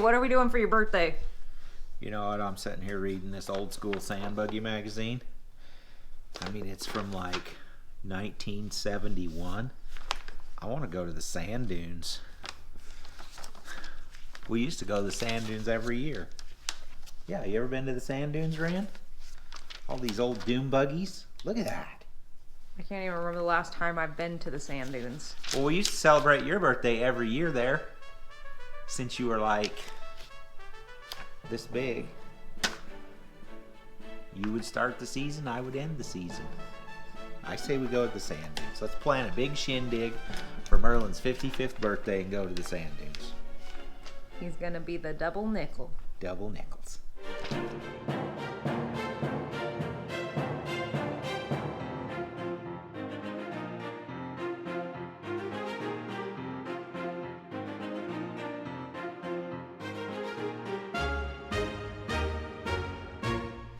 what are we doing for your birthday? You know what? I'm sitting here reading this old school Sand Buggy magazine. I mean, it's from like 1971. I want to go to the sand dunes. We used to go to the sand dunes every year. Yeah, you ever been to the sand dunes, Rand? All these old Dune buggies. Look at that. I can't even remember the last time I've been to the sand dunes. Well, we used to celebrate your birthday every year there. Since you were like this big. You would start the season, I would end the season. I say we go to the sand dunes. Let's plan a big shindig for Merlin's 55th birthday and go to the sand dunes. He's gonna be the double nickel. Double nickels.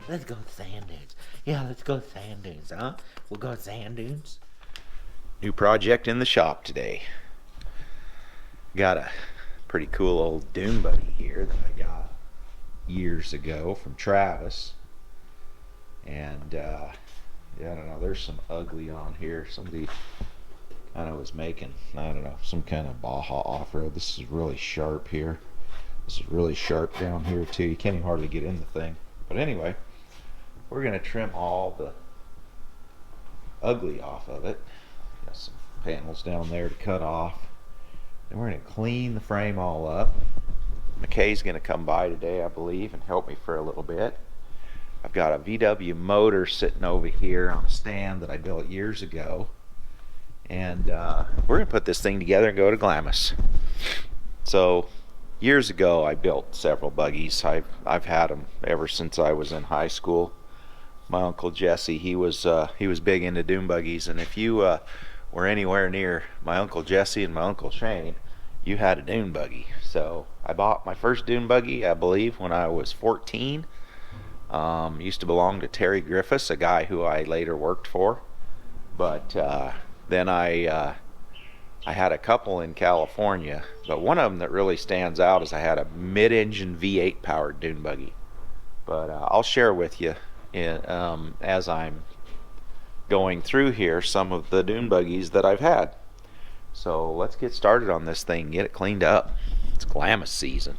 Let's go to sand dunes. Yeah, let's go to sand dunes, huh? We'll go to sand dunes. New project in the shop today. Got a pretty cool old Dune Buggy here that I got years ago from Travis. And yeah, I don't know, there's some ugly on here. Somebody kind of was making, I don't know, some kind of Baja off-road. This is really sharp here. This is really sharp down here too. You can't even hardly get in the thing. But anyway, we're going to trim all the ugly off of it. Got some panels down there to cut off. Then we're going to clean the frame all up. Makay's going to come by today, I believe, and help me for a little bit. I've got a VW motor sitting over here on a stand that I built years ago. And we're going to put this thing together and go to Glamis. So years ago I built several buggies. I've had them ever since I was in high school. My uncle Jesse, he was big into Dune buggies, and if you were anywhere near my uncle Jesse and my uncle Shane, you had a Dune buggy. So I bought my first Dune buggy, I believe, when I was 14. Used to belong to Terry Griffiths, a guy who I later worked for. But then I had a couple in California, but one of them that really stands out is I had a mid-engine V8 powered Dune buggy. But I'll share with you as I'm going through here some of the Dune buggies that I've had. So let's get started on this thing, get it cleaned up. It's Glamis season.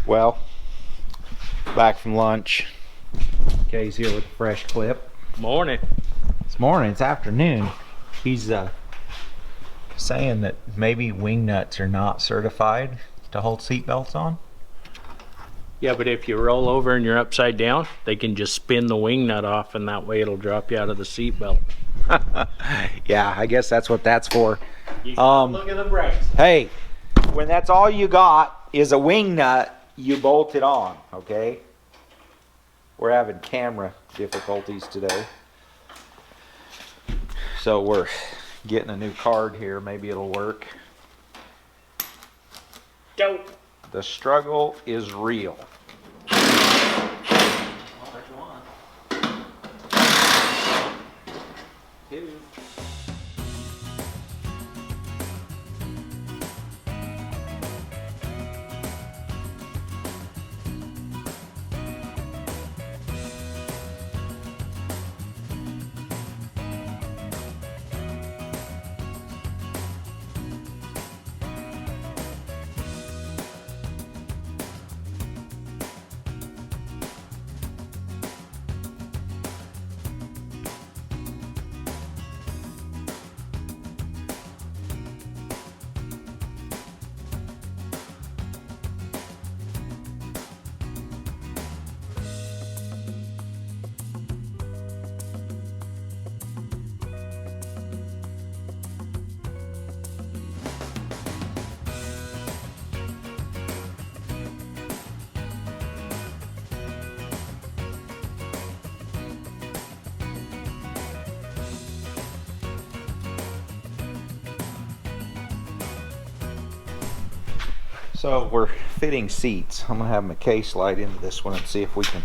Well, back from lunch. Kay's here with a fresh clip. Morning. It's morning, it's afternoon. He's saying that maybe wing nuts are not certified to hold seat belts on. Yeah, but if you roll over and you're upside down, they can just spin the wing nut off, and that way it'll drop you out of the seat belt. Yeah, I guess that's what that's for. You gotta look at the brakes. Hey, when that's all you got is a wing nut, you bolt it on, okay? We're having camera difficulties today. So we're getting a new card here. Maybe it'll work. Go. The struggle is real. Well, there's one. 2. So we're fitting seats. I'm gonna have Makay slide into this one and see if we can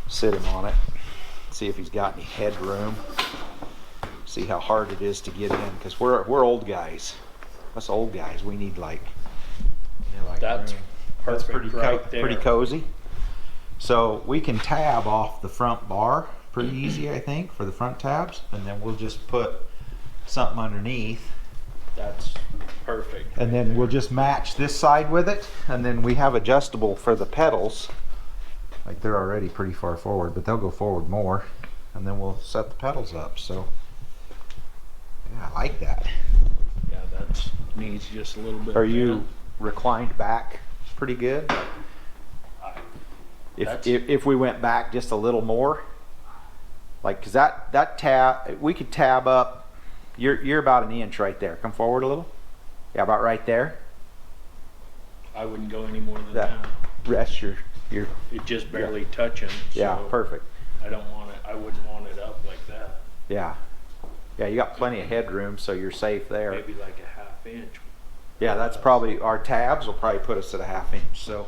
sit him on it. See if he's got any headroom. See how hard it is to get in, because we're old guys. Us old guys, we need like, That's room. That's pretty right there. pretty cozy. So we can tab off the front bar pretty easy, I think, for the front tabs, and then we'll just put something underneath. That's perfect. And then we'll just match this side with it, and then we have adjustable for the pedals. Like, they're already pretty far forward, but they'll go forward more, and then we'll set the pedals up. So yeah, I like that. Yeah, that needs just a little bit. Are you reclined back pretty good? If we went back just a little more, like, cause that tab, we could tab up. You're about an inch right there. Come forward a little. Yeah, about right there. I wouldn't go any more than that. Rest your. It's just barely touching. Yeah, so perfect. I don't want it. I wouldn't want it up like that. Yeah. Yeah, you got plenty of headroom, so you're safe there. Maybe like a half inch. Yeah, that's probably, our tabs will probably put us at a half inch. So.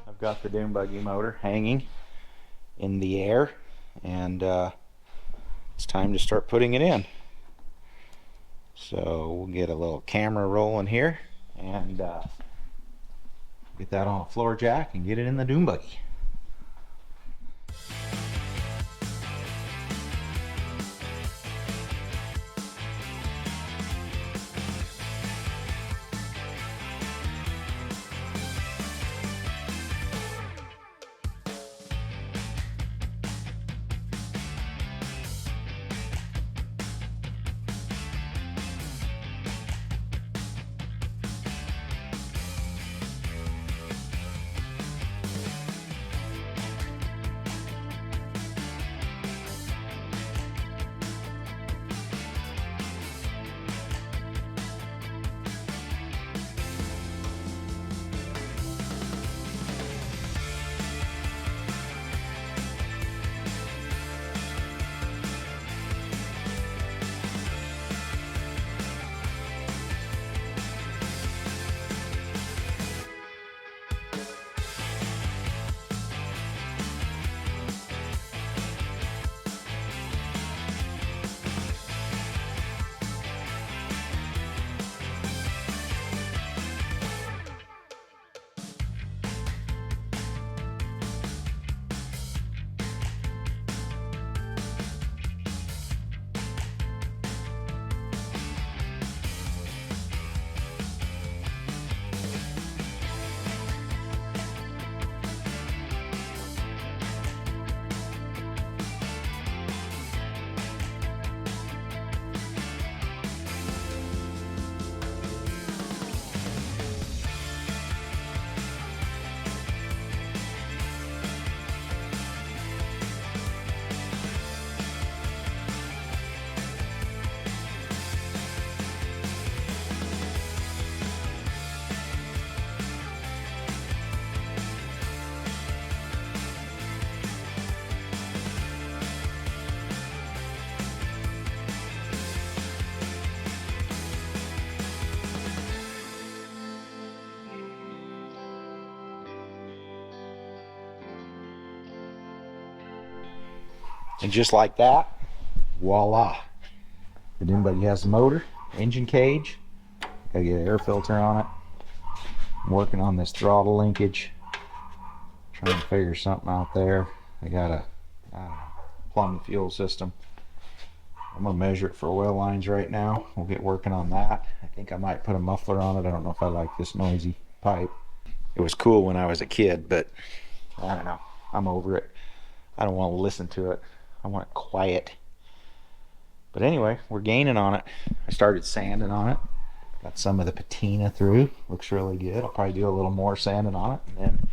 I've got the Dune Buggy motor hanging in the air, and it's time to start putting it in. So we'll get a little camera rolling here and get that on a floor jack and get it in the Dune Buggy. And just like that, voila. The Dune Buggy has the motor, engine cage. Gotta get an air filter on it. I'm working on this throttle linkage. Trying to figure something out there. I gotta plumb the fuel system. I'm gonna measure it for oil lines right now. We'll get working on that. I think I might put a muffler on it. I don't know if I like this noisy pipe. It was cool when I was a kid, but I don't know. I'm over it. I don't want to listen to it. I want it quiet. But anyway, we're gaining on it. I started sanding on it. Got some of the patina through. Looks really good. I'll probably do a little more sanding on it. And then,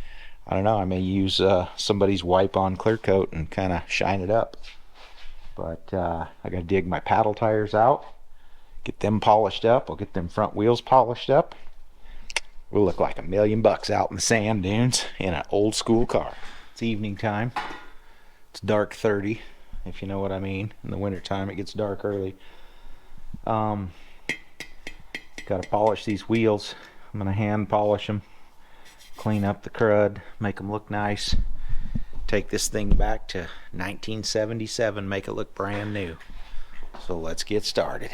I don't know, I may use somebody's wipe-on clear coat and kind of shine it up. But I got to dig my paddle tires out. Get them polished up. I'll get them front wheels polished up. We'll look like $1 million out in the sand dunes in an old school car. It's evening time. It's dark 30, if you know what I mean. In the winter time it gets dark early. Got to polish these wheels. I'm going to hand polish them. Clean up the crud. Make them look nice. Take this thing back to 1977. Make it look brand new. So let's get started.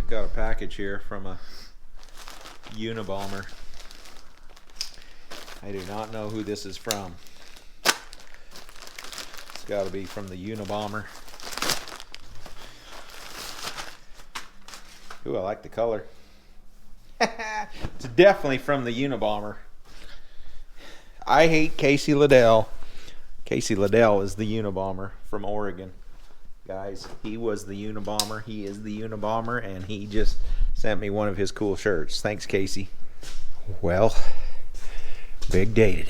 Got a package here from a Unabomber. I do not know who this is from. It's got to be from the Unabomber. Ooh, I like the color. It's definitely from the Unabomber. I hate Casey Liddell. Casey Liddell is the Unabomber from Oregon. Guys, he was the Unabomber. He is the Unabomber, and he just sent me one of his cool shirts. Thanks, Casey. Well, big day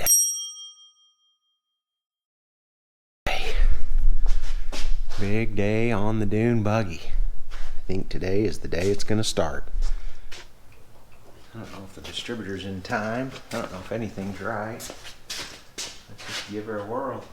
today. Big day on the Dune Buggy. I think today is the day it's going to start. I don't know if the distributor's in time. I don't know if anything's right. Let's just give her a whirl.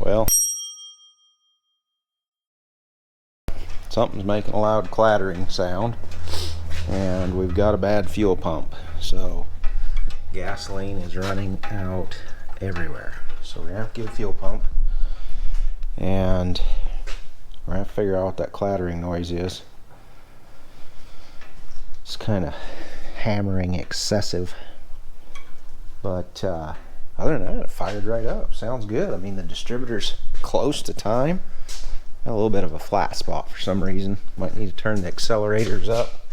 Well, something's making a loud clattering sound, and we've got a bad fuel pump, so gasoline is running out everywhere. So we're gonna have to get a fuel pump, and we're gonna have to figure out what that clattering noise is. It's kind of hammering excessive, but other than that, it fired right up. Sounds good. I mean, the distributor's close to time. Got a little bit of a flat spot for some reason. Might need to turn the accelerators up,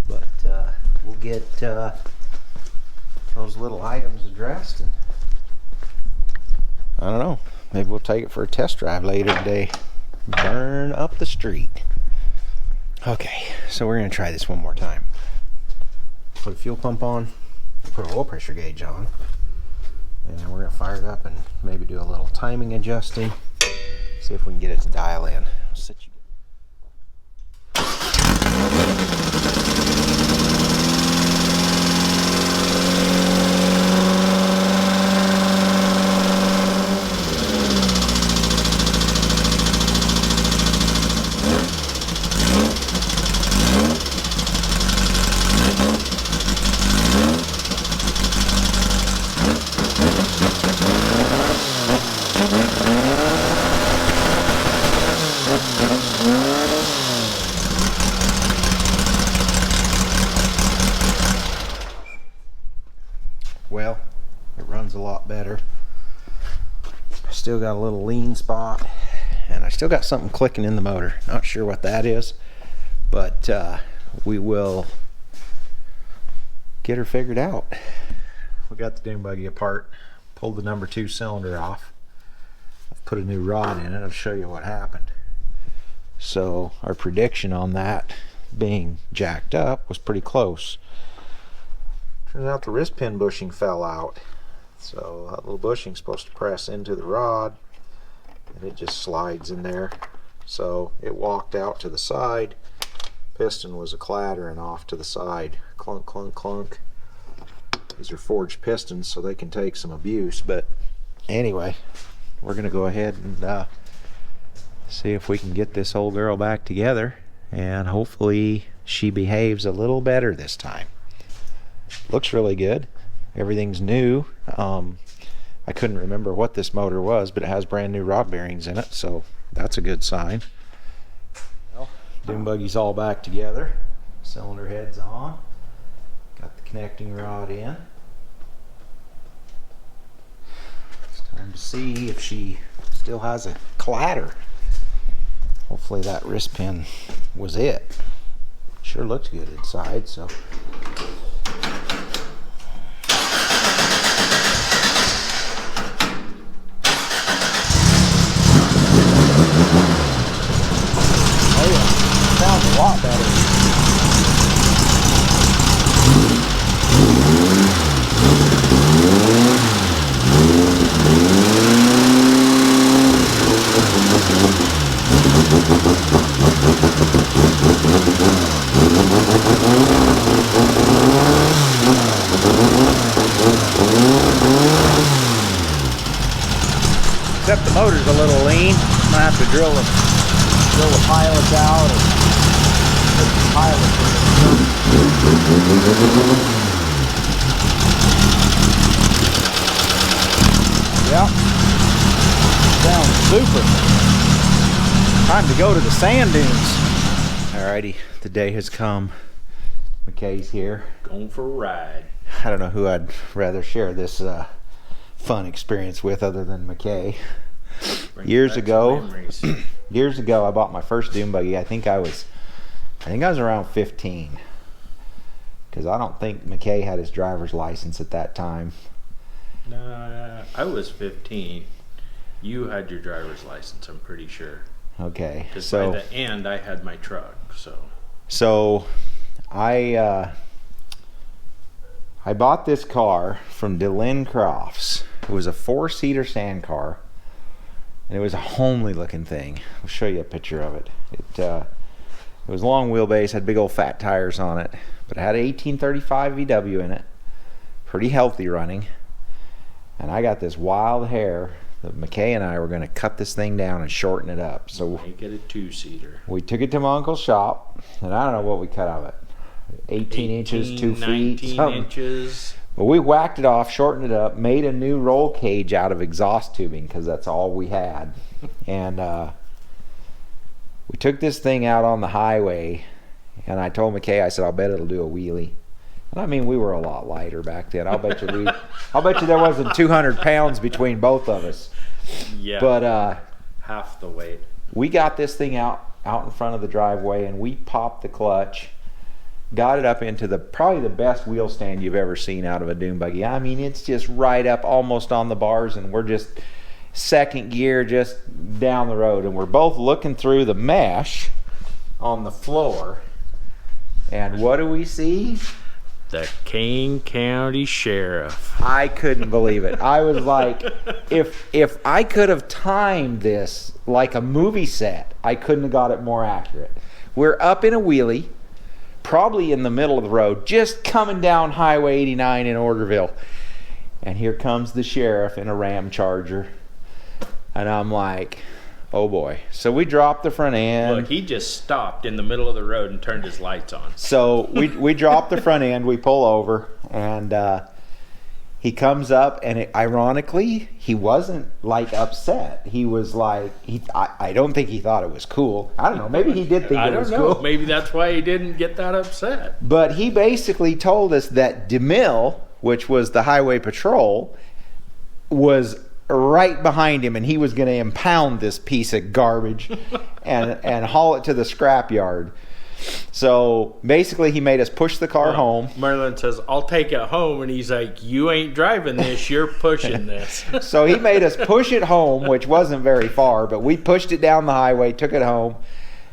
but we'll get those little items addressed, and I don't know, maybe we'll take it for a test drive later today. Burn up the street. Okay, so we're gonna try this one more time. Put a fuel pump on, put an oil pressure gauge on, and we're gonna fire it up and maybe do a little timing adjusting. See if we can get it to dial in. I'll set you. Well, it runs a lot better. Still got a little lean spot, and I still got something clicking in the motor. Not sure what that is, but we will get her figured out. We got the Dune Buggy apart, pulled the number 2 cylinder off. I've put a new rod in it. I'll show you what happened. So our prediction on that being jacked up was pretty close. Turns out the wrist pin bushing fell out. So that little bushing's supposed to press into the rod, and it just slides in there. So it walked out to the side. Piston was a clattering off to the side. Clunk, clunk, clunk. These are forged pistons, so they can take some abuse. But anyway, we're going to go ahead and see if we can get this old girl back together, and hopefully she behaves a little better this time. Looks really good. Everything's new. I couldn't remember what this motor was, but it has brand new rod bearings in it, so that's a good sign. Well, Dune Buggy's all back together. Cylinder head's on. Got the connecting rod in. It's time to see if she still has a clatter. Hopefully that wrist pin was it. Sure looks good inside, so. Sounds a lot better. Except the motor's a little lean. I'm gonna have to drill the pilots out. Yep. Sounds super. Time to go to the sand dunes. Alrighty, the day has come. Makay's here. Going for a ride. I don't know who I'd rather share this fun experience with other than Makay. Years ago, I bought my first Dune Buggy. I think I was around 15, because I don't think Makay had his driver's license at that time. Nah, I was 15. You had your driver's license, I'm pretty sure. Okay, Because so by the end, I had my truck. So I bought this car from Dylan Crofts. It was a 4-seater sand car, and it was a homely looking thing. I'll show you a picture of it. It was long wheelbase, had big old fat tires on it, but it had an 1835 VW in it. Pretty healthy running. And I got this wild hair that Makay and I were going to cut this thing down and shorten it up. So Make it a 2-seater. we took it to my uncle's shop, and I don't know what we cut out of it. 18 inches, 2 feet, 19 something. inches. But we whacked it off, shortened it up, made a new roll cage out of exhaust tubing, because that's all we had. And we took this thing out on the highway, and I told Makay, I said, I'll bet it'll do a wheelie. And I mean, we were a lot lighter back then. I'll bet you there wasn't 200 pounds between both of us. Yeah. But half the weight. we got this thing out in front of the driveway, and we popped the clutch, got it up into probably the best wheel stand you've ever seen out of a Dune Buggy. I mean, it's just right up almost on the bars, and we're just second gear just down the road, and we're both looking through the mesh on the floor. And what do we see? The Kane County Sheriff. I couldn't believe it. I was like, if I could have timed this like a movie set, I couldn't have got it more accurate. We're up in a wheelie, probably in the middle of the road, just coming down Highway 89 in Orderville. And here comes the sheriff in a Ram Charger. And I'm like, oh boy. So we dropped the front end. Look, he just stopped in the middle of the road and turned his lights on. So we drop the front end, we pull over, and he comes up, and ironically, he wasn't like upset. He was like, I don't think he thought it was cool. I don't know. Maybe he did think it was cool. Maybe that's why he didn't get that upset. But he basically told us that DeMille, which was the highway patrol, was right behind him, and he was going to impound this piece of garbage and haul it to the scrapyard. So basically he made us push the car home. Merlin says, I'll take it home, and he's like, you ain't driving this, you're pushing this. So he made us push it home, which wasn't very far, but we pushed it down the highway, took it home,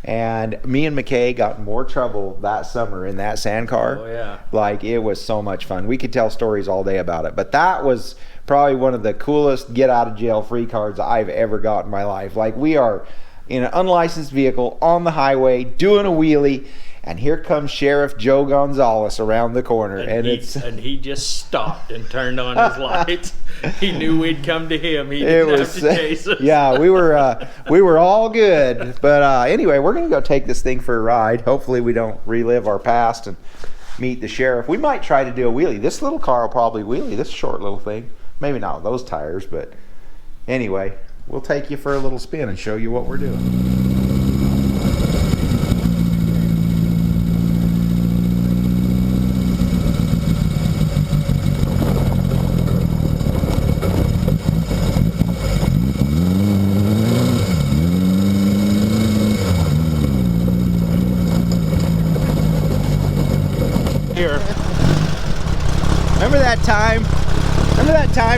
and me and Makay got in more trouble that summer in that sand car. Oh, yeah. Like, it was so much fun. We could tell stories all day about it, but that was probably one of the coolest get out of jail free cards I've ever got in my life. Like, we are in an unlicensed vehicle on the highway doing a wheelie, and here comes Sheriff Joe Gonzalez around the corner, and he just stopped and turned on his lights. He knew we'd come to him. He didn't have to chase us. Yeah, we were all good. But anyway, we're gonna go take this thing for a ride. Hopefully we don't relive our past and meet the sheriff. We might try to do a wheelie. This little car will probably wheelie, this short little thing. Maybe not with those tires, but anyway, we'll take you for a little spin and show you what we're doing. Here. Remember that time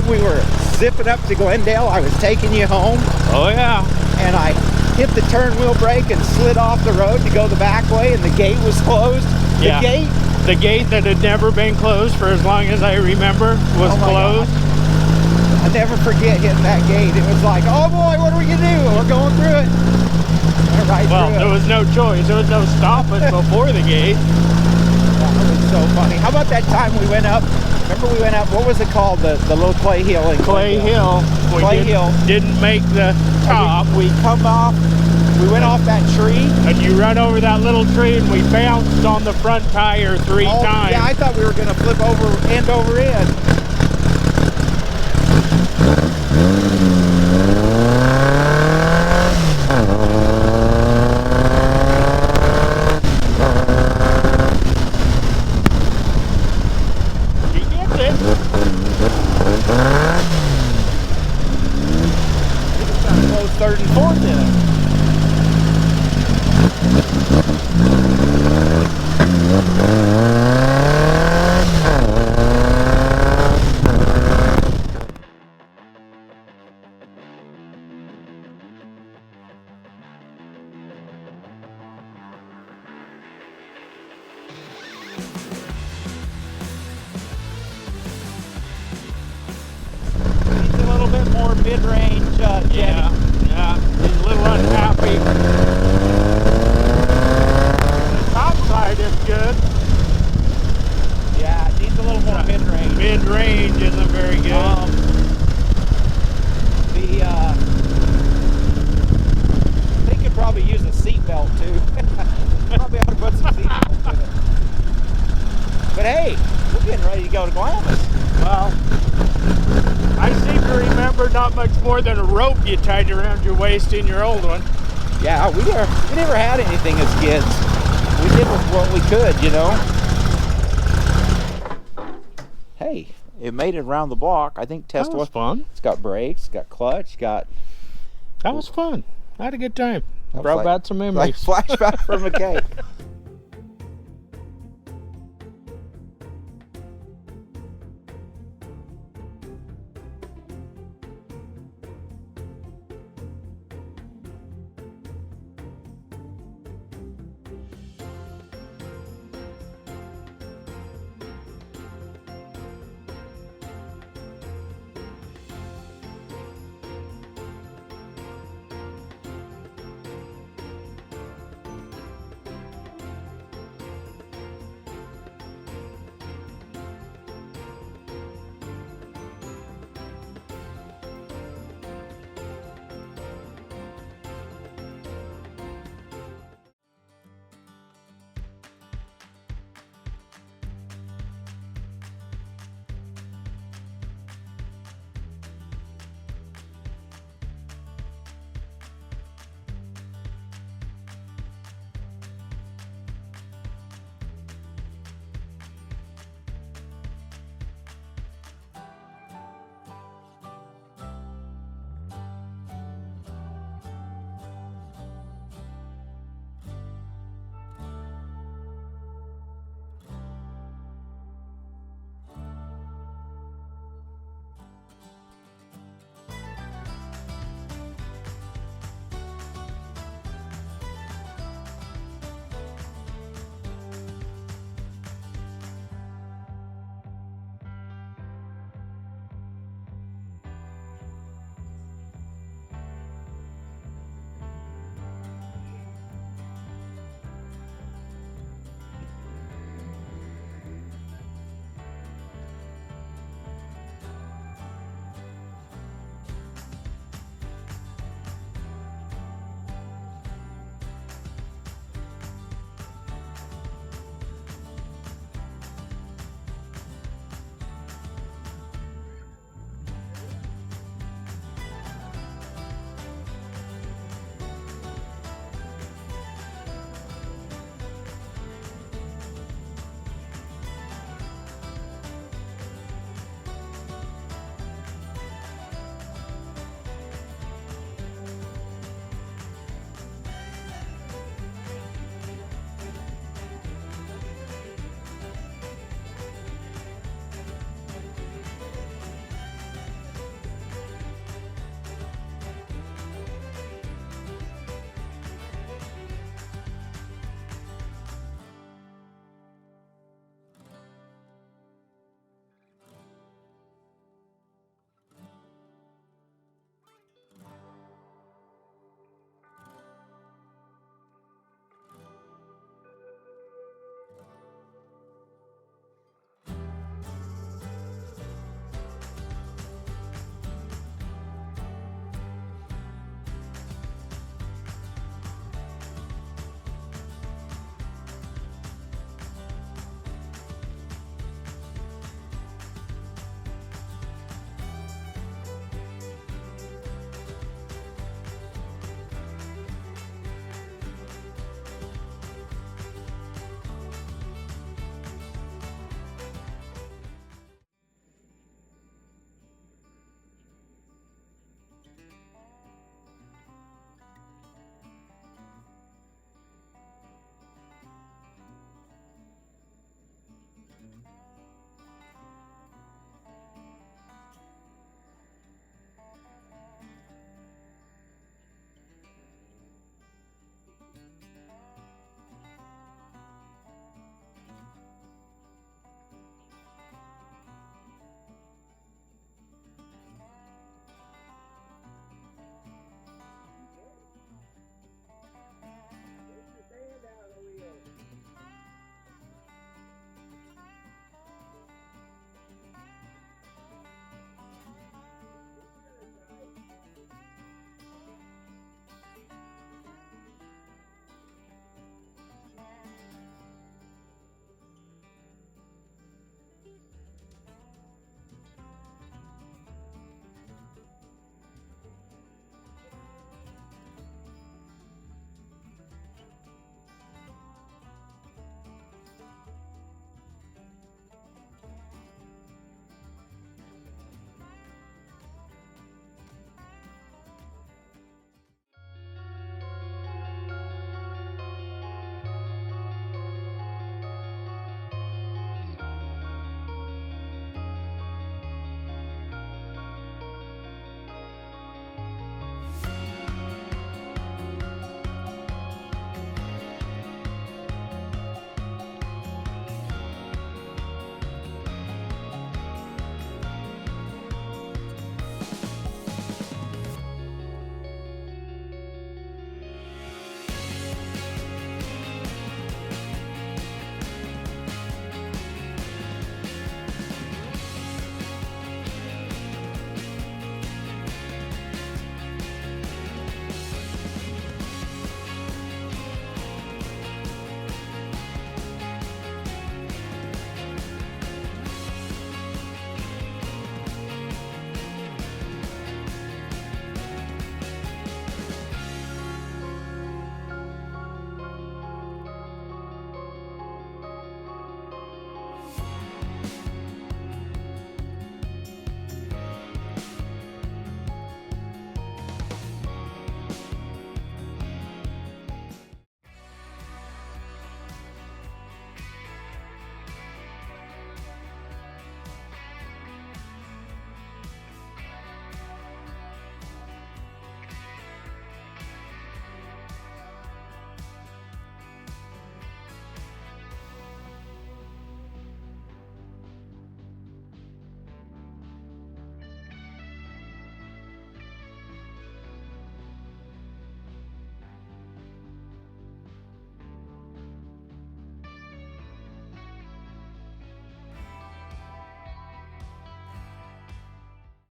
we were zipping up to Glendale? I was taking you home, Oh, yeah. and I hit the turn wheel brake and slid off the road to go the back way, and the gate was closed. Yeah. The gate that had never been closed for as long as I remember was Oh my closed. I never forget hitting that gate. It was like, oh boy, what are we gonna do? We're going through it. Went right Well, through there it. was no choice. There was no stopping before the gate. That was so funny. How about that time we went up? Remember we went up, what was it called? The little clay hill in Clay Glendale. Hill. We Clay Hill. didn't make the top. We come off, we went off that tree. And you run over that little tree, and we bounced on the front tire three times. Yeah, I thought we were gonna flip over end over end. He gets it. Close third and fourth in it. He's a little bit more mid-range, Jenny. Yeah. He's a little unhappy. The top side is good. Yeah, it needs a little more mid-range. Mid-range isn't very good. They could probably use a seatbelt too. Probably ought to put some seatbelts in it. But hey, we're getting ready to go to Glamis. Well, I seem to remember not much more than a rope you tied around your waist in your old one. Yeah, we never had anything as kids. We did with what we could, you know. Hey, it made it around the block. I think test That was fun. It's got brakes, it's got clutch, it's got That was fun. I had a good time. That was Brought like- back some memories. like flashback from Makay.